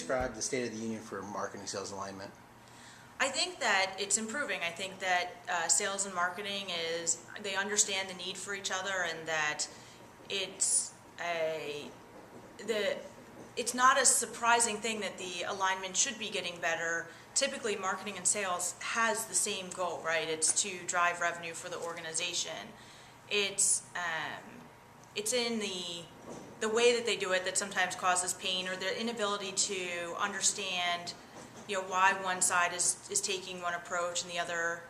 describe the state of the union for marketing sales alignment? I think that it's improving. I think that sales and marketing they understand the need for each other, and that it's not a surprising thing that the alignment should be getting better. Typically, marketing and sales has the same goal, right? It's to drive revenue for the organization. It's in the way that they do it that sometimes causes pain, or the inability to understand, why one side is taking one approach and the other,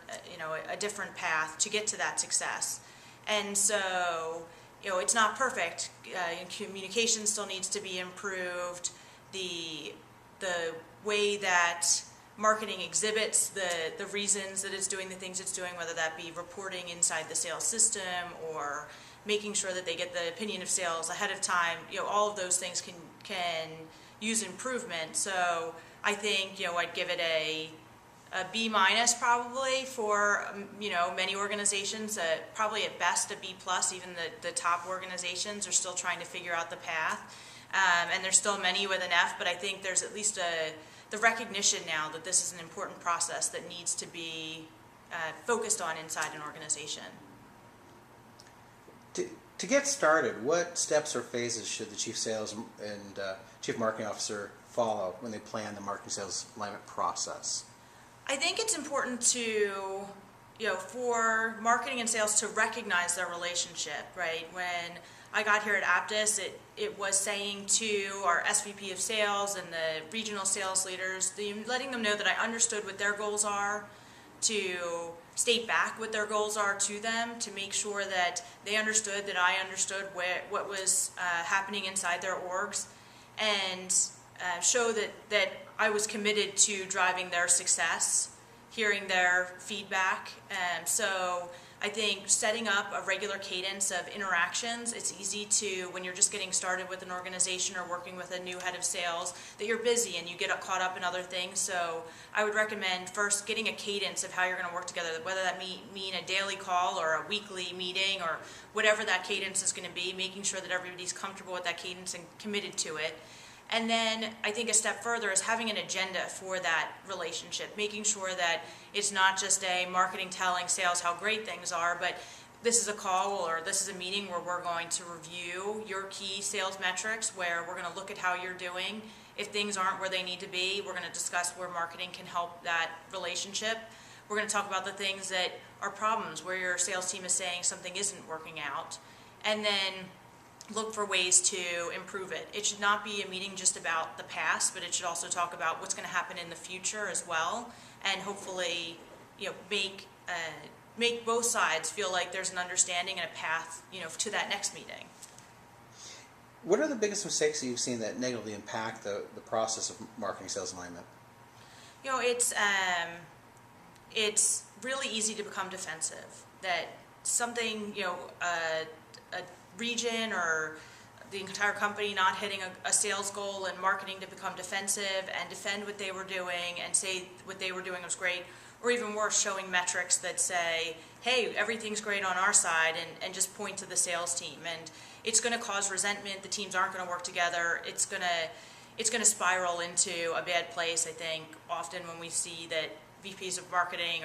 a different path to get to that success. And so, it's not perfect. Communication still needs to be improved. The way that marketing exhibits the reasons that it's doing the things it's doing, whether that be reporting inside the sales system or making sure that they get the opinion of sales ahead of time, all of those things can use improvement. So I think, I'd give it a B- probably for, many organizations, probably at best a B+. Even the top organizations are still trying to figure out the path. And there's still many with an F, but I think there's at least the recognition now that this is an important process that needs to be focused on inside an organization. To get started, what steps or phases should the Chief Sales and Chief Marketing Officer follow when they plan the marketing sales alignment process? I think it's important to, for marketing and sales to recognize their relationship, right? When I got here at Apttus, it was saying to our SVP of sales and the regional sales leaders, letting them know that I understood what their goals are, to state back what their goals are to them, to make sure that they understood that I understood what was happening inside their orgs, and show that I was committed to driving their success, hearing their feedback. So I think setting up a regular cadence of interactions, it's easy to, when you're just getting started with an organization or working with a new head of sales, that you're busy and you get caught up in other things. So I would recommend first getting a cadence of how you're going to work together, whether that mean a daily call or a weekly meeting or whatever that cadence is going to be, making sure that everybody's comfortable with that cadence and committed to it. And then I think a step further is having an agenda for that relationship, making sure that it's not just a marketing telling sales how great things are, but this is a call or this is a meeting where we're going to review your key sales metrics, where we're going to look at how you're doing. If things aren't where they need to be, we're going to discuss where marketing can help that relationship. We're going to talk about the things that are problems, where your sales team is saying something isn't working out. And then look for ways to improve it. It should not be a meeting just about the past, but it should also talk about what's going to happen in the future as well, and hopefully, make both sides feel like there's an understanding and a path, to that next meeting. What are the biggest mistakes that you've seen that negatively impact the process of marketing sales alignment? It's really easy to become defensive. That something, a region or the entire company not hitting a sales goal, and marketing to become defensive and defend what they were doing and say what they were doing was great, or even worse, showing metrics that say, hey, everything's great on our side, and just point to the sales team. And it's going to cause resentment. The teams aren't going to work together. It's going to spiral into a bad place. I think often when we see that VPs of marketing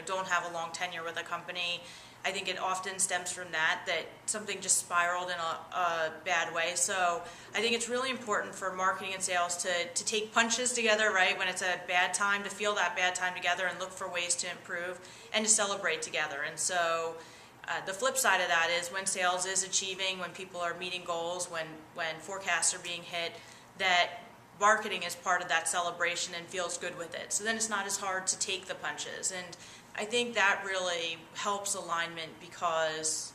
don't have a long tenure with a company, I think it often stems from that something just spiraled in a bad way. So I think it's really important for marketing and sales to take punches together, right? When it's a bad time, to feel that bad time together and look for ways to improve and to celebrate together. And so the flip side of that is when sales is achieving, when people are meeting goals, when forecasts are being hit, that marketing is part of that celebration and feels good with it. So then it's not as hard to take the punches. And I think that really helps alignment, because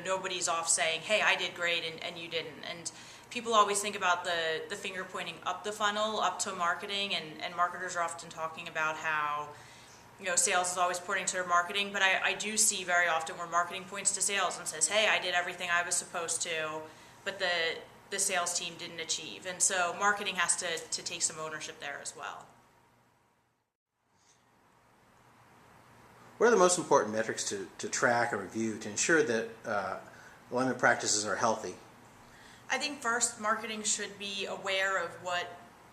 nobody's off saying, hey, I did great and you didn't. And people always think about the finger pointing up the funnel, up to marketing, and marketers are often talking about how sales is always pointing to marketing, but I do see very often where marketing points to sales and says, hey, I did everything I was supposed to, but the sales team didn't achieve. And so marketing has to take some ownership there as well. What are the most important metrics to track or review to ensure that alignment practices are healthy? I think first, marketing should be aware of what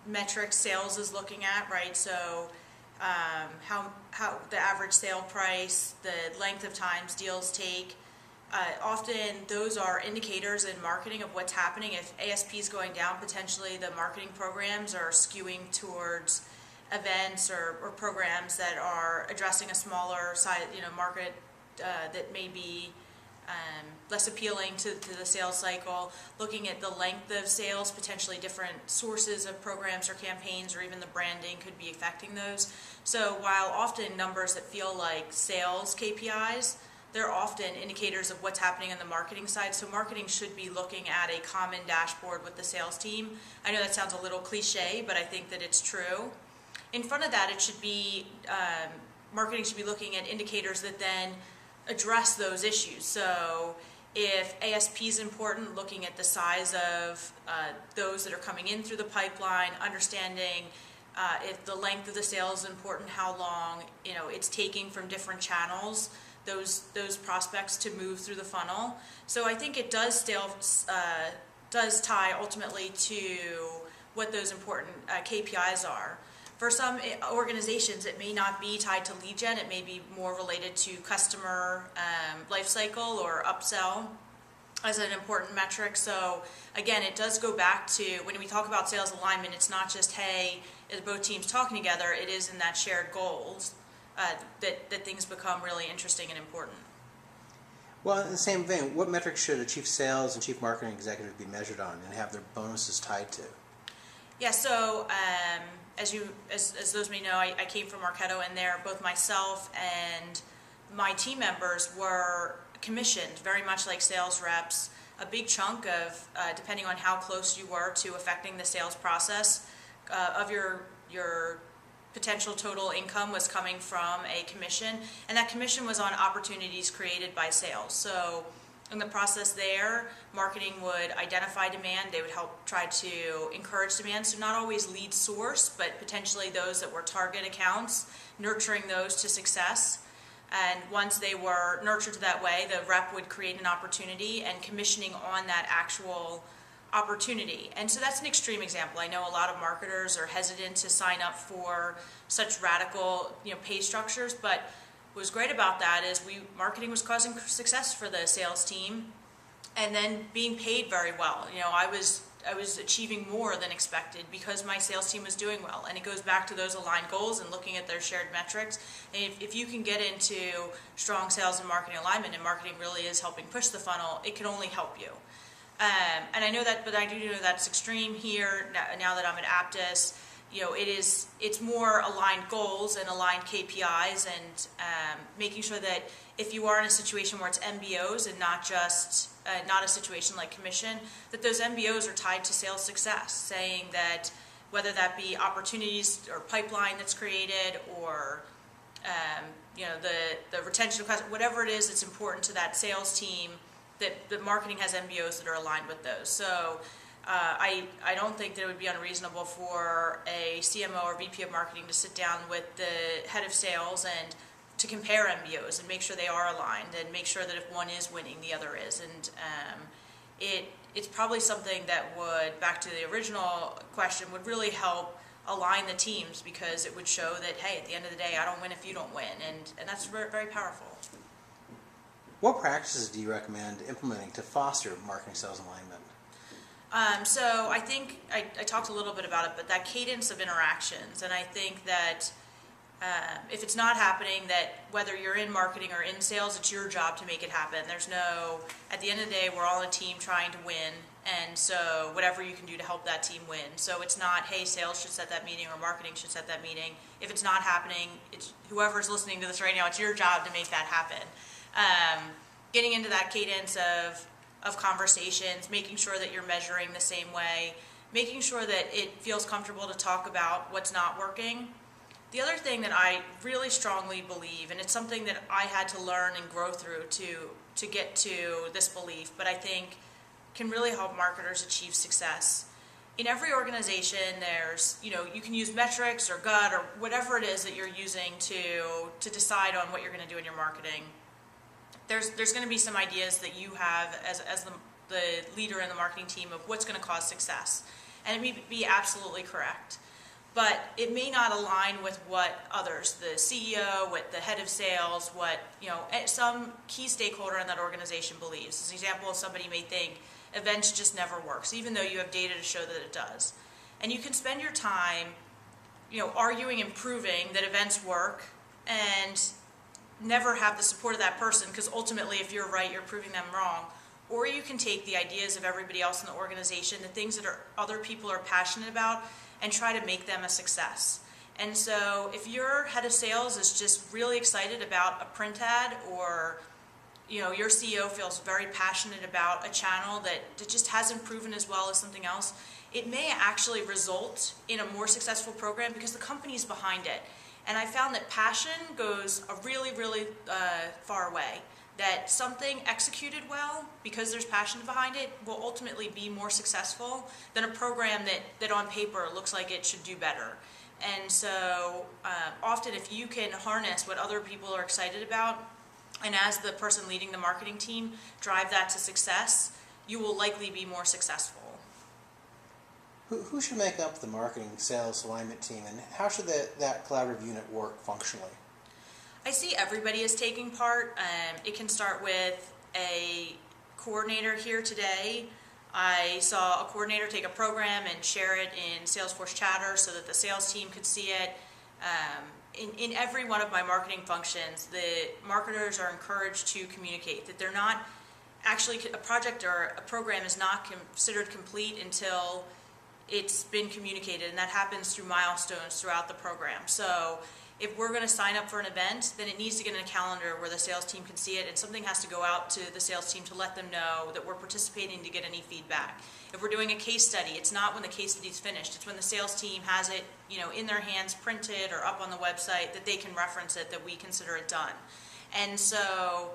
metrics sales is looking at, right? So how the average sale price, the length of times deals take. Often those are indicators in marketing of what's happening. If ASP is going down, potentially the marketing programs are skewing towards events or programs that are addressing a smaller size, market that may be less appealing to the sales cycle. Looking at the length of sales, potentially different sources of programs or campaigns or even the branding could be affecting those. So while often numbers that feel like sales KPIs, they're often indicators of what's happening on the marketing side. So marketing should be looking at a common dashboard with the sales team. I know that sounds a little cliche, but I think that it's true. In front of that, it should be, marketing should be looking at indicators that then address those issues. So if ASP is important, looking at the size of those that are coming in through the pipeline, understanding if the length of the sale is important, how long it's taking from different channels, those prospects to move through the funnel. So I think it does tie ultimately to what those important KPIs are. For some organizations, it may not be tied to lead gen. It may be more related to customer life cycle or upsell as an important metric. So again, it does go back to when we talk about sales alignment, it's not just, hey, is both teams talking together? It is in that shared goals that things become really interesting and important. Well, in the same vein, what metrics should a chief sales and chief marketing executive be measured on and have their bonuses tied to? Yeah, so as those may know, I came from Marketo, and there both myself and my team members were commissioned, very much like sales reps. A big chunk of, depending on how close you were to affecting the sales process, of your potential total income was coming from a commission, and that commission was on opportunities created by sales. So in the process there, marketing would identify demand. They would help try to encourage demand. So not always lead source, but potentially those that were target accounts, nurturing those to success. And once they were nurtured that way, the rep would create an opportunity and commissioning on that actual opportunity. And so that's an extreme example. I know a lot of marketers are hesitant to sign up for such radical, pay structures, but what was great about that is marketing was causing success for the sales team and then being paid very well. I was achieving more than expected because my sales team was doing well. And it goes back to those aligned goals and looking at their shared metrics. And if you can get into strong sales and marketing alignment, and marketing really is helping push the funnel, it can only help you. And I know that, but I do know that's extreme here now that I'm at Apttus. It's more aligned goals and aligned KPIs, and making sure that if you are in a situation where it's MBOs and not a situation like commission, that those MBOs are tied to sales success, saying that whether that be opportunities or pipeline that's created or the retention of customers, whatever it is that's important to that sales team, that marketing has MBOs that are aligned with those. So I don't think that it would be unreasonable for a CMO or VP of marketing to sit down with the head of sales and to compare MBOs and make sure they are aligned and make sure that if one is winning, the other is. And it's probably something that would, back to the original question, would really help align the teams, because it would show that, hey, at the end of the day, I don't win if you don't win. And that's very, very powerful. What practices do you recommend implementing to foster marketing sales alignment? So I think I talked a little bit about it, but that cadence of interactions, and I think that if it's not happening, that whether you're in marketing or in sales, it's your job to make it happen. At the end of the day, we're all a team trying to win, and so whatever you can do to help that team win. So it's not, hey, sales should set that meeting or marketing should set that meeting. If it's not happening, it's whoever's listening to this right now, it's your job to make that happen. Getting into that cadence of conversations, making sure that you're measuring the same way, making sure that it feels comfortable to talk about what's not working. The other thing that I really strongly believe, and it's something that I had to learn and grow through to get to this belief, but I think can really help marketers achieve success. In every organization, there's, you can use metrics or gut or whatever it is that you're using to decide on what you're going to do in your marketing. There's going to be some ideas that you have as the leader in the marketing team of what's going to cause success. and it may be absolutely correct. But it may not align with what others, the CEO, with the head of sales, what, some key stakeholder in that organization believes. As an example, somebody may think events just never works, even though you have data to show that it does. And you can spend your time, arguing and proving that events work and never have the support of that person, because ultimately, if you're right, you're proving them wrong. Or you can take the ideas of everybody else in the organization, the things that other people are passionate about, and try to make them a success. And so if your head of sales is just really excited about a print ad, or your CEO feels very passionate about a channel that just hasn't proven as well as something else, it may actually result in a more successful program because the company's behind it. And I found that passion goes a really, really far way. That something executed well, because there's passion behind it, will ultimately be more successful than a program that on paper looks like it should do better. And so often if you can harness what other people are excited about, and as the person leading the marketing team, drive that to success, you will likely be more successful. Who should make up the marketing sales alignment team, and how should that collaborative unit work functionally? I see everybody is taking part. It can start with a coordinator here today. I saw a coordinator take a program and share it in Salesforce Chatter so that the sales team could see it. In every one of my marketing functions, the marketers are encouraged to communicate that they're not actually, a project or a program is not considered complete until it's been communicated, and that happens through milestones throughout the program. So if we're going to sign up for an event, then it needs to get in a calendar where the sales team can see it, and something has to go out to the sales team to let them know that we're participating to get any feedback. If we're doing a case study, it's not when the case study is finished. It's when the sales team has it, in their hands, printed or up on the website, that they can reference it, that we consider it done. And so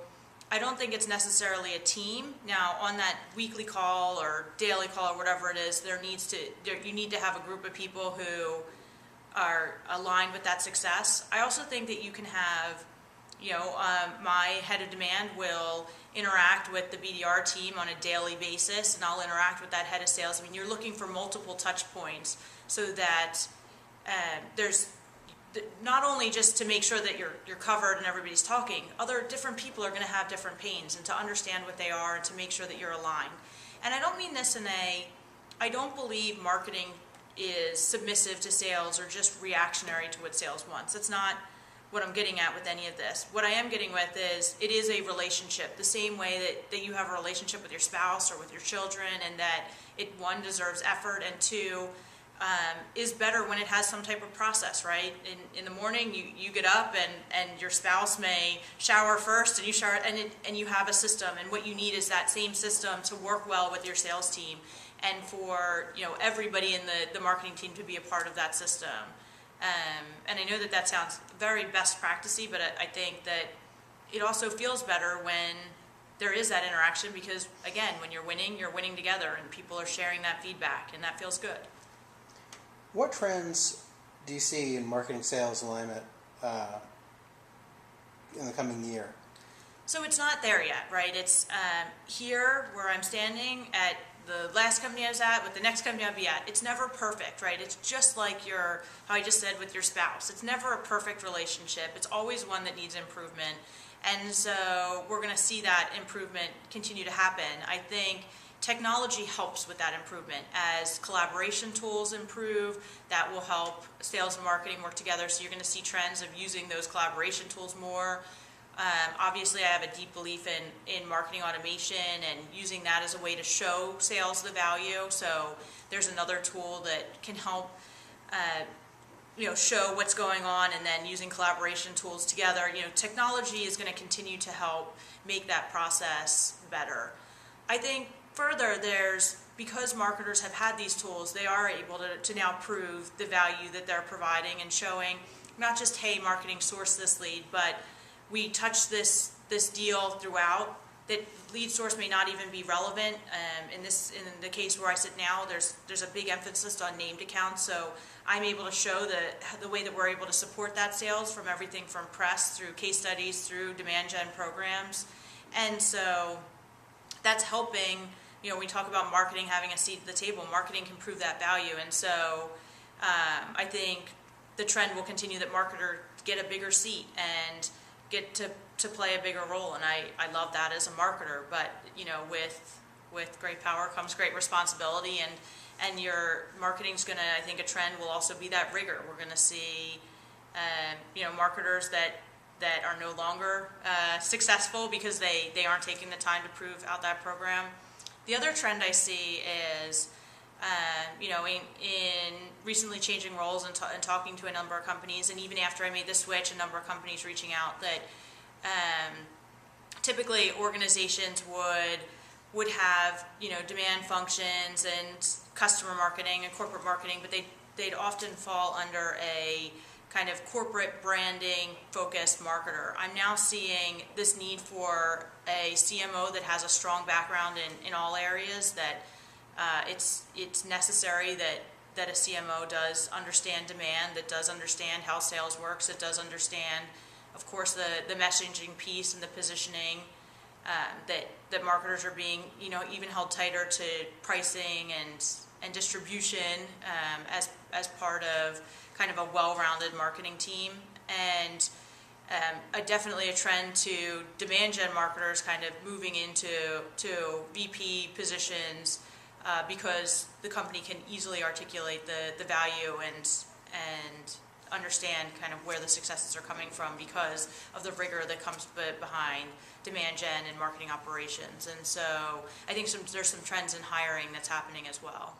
I don't think it's necessarily a team. Now, on that weekly call or daily call or whatever it is, you need to have a group of people who are aligned with that success. I also think that you can have, my head of demand will interact with the BDR team on a daily basis, and I'll interact with that head of sales. I mean, you're looking for multiple touch points so that there's not only just to make sure that you're covered and everybody's talking, other different people are going to have different pains, and to understand what they are and to make sure that you're aligned. And I don't mean this I don't believe marketing is submissive to sales or just reactionary to what sales wants. That's not what I'm getting at with any of this. What I am getting with is it is a relationship, the same way that you have a relationship with your spouse or with your children, and that one deserves effort, and two is better when it has some type of process, right? In the morning you get up and your spouse may shower first, and you shower, and you have a system, and what you need is that same system to work well with your sales team, and for everybody in the marketing team to be a part of that system. And I know that sounds very best practicey, but I think that it also feels better when there is that interaction, because again, when you're winning together, and people are sharing that feedback, and that feels good. What trends do you see in marketing sales alignment in the coming year? So it's not there yet, right? It's here where I'm standing at the last company I was at, with the next company I'll be at. It's never perfect, right? It's just like how I just said with your spouse. It's never a perfect relationship. It's always one that needs improvement. And so we're going to see that improvement continue to happen. I think technology helps with that improvement. As collaboration tools improve, that will help sales and marketing work together. So you're going to see trends of using those collaboration tools more. Obviously, I have a deep belief in marketing automation and using that as a way to show sales the value. So there's another tool that can help show what's going on, and then using collaboration tools together. Technology is going to continue to help make that process better. I think further, because marketers have had these tools, they are able to now prove the value that they're providing, and showing not just, hey, marketing sourced this lead, but we touched this deal throughout. That lead source may not even be relevant. In the case where I sit now, there's a big emphasis on named accounts, so I'm able to show the way that we're able to support that sales, from everything from press through case studies through demand gen programs. And so that's helping we talk about marketing having a seat at the table. Marketing can prove that value, and so I think the trend will continue that marketers get a bigger seat and get to play a bigger role, and I love that as a marketer. But with great power comes great responsibility, and your marketing's gonna, I think a trend will also be that rigor. We're gonna see marketers that are no longer successful because they aren't taking the time to prove out that program. The other trend I see is in recently changing roles and talking to a number of companies, and even after I made the switch, a number of companies reaching out that typically organizations would have demand functions and customer marketing and corporate marketing, but they'd often fall under a kind of corporate branding focused marketer. I'm now seeing this need for a CMO that has a strong background in all areas, that it's necessary that a CMO does understand demand, that does understand how sales works, that does understand, of course, the messaging piece and the positioning, that marketers are being even held tighter to pricing and distribution as part of kind of a well-rounded marketing team. And definitely a trend to demand gen marketers kind of moving into VP positions because the company can easily articulate the value and understand kind of where the successes are coming from because of the rigor that comes behind demand gen and marketing operations. And so I think there's some trends in hiring that's happening as well.